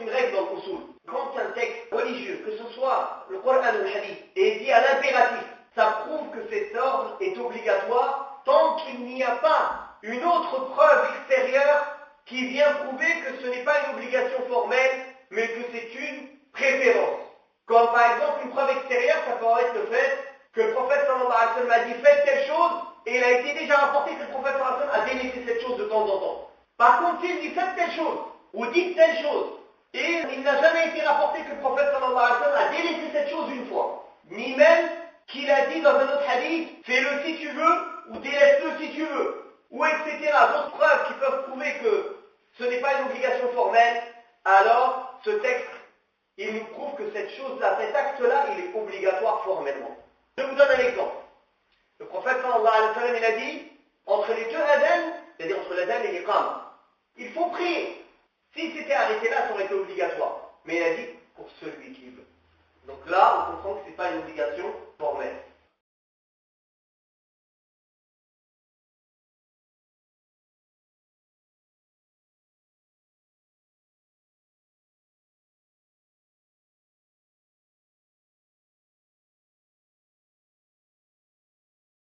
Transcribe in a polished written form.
une règle dans l'usul. Quand un texte religieux, que ce soit le Coran ou le Hadith, est dit à l'impératif, ça prouve que cet ordre est obligatoire tant qu'il n'y a pas une autre preuve extérieure qui vient prouver que ce n'est pas une obligation formelle, mais que c'est une préférence. Comme par exemple une preuve extérieure, ça peut être le fait que le prophète sallallahu alayhi wa sallam a dit faites telle chose, et il a été déjà rapporté que le prophète sallallahu alayhi wa sallam a délaissé cette chose de temps en temps. Par contre, s'il dit faites telle chose, ou dites telle chose, et il n'a jamais été rapporté que le prophète sallallahu alayhi wa sallam a délaissé cette chose une fois, ni même qu'il a dit dans un autre hadith, fais-le si tu veux, ou délaisse-le si tu veux, ou etc. D'autres preuves qui peuvent prouver que ce n'est pas une obligation formelle, alors ce texte, il nous prouve que cette chose-là, cet acte-là, il est obligatoire formellement. Je vous donne un exemple. Le prophète sallallahu alayhi wa sallam, il a dit, entre les deux adhan, c'est-à-dire entre l'adhan et l'iqama, il faut prier. Si c'était arrêté là, ça aurait été obligatoire. Mais il a dit,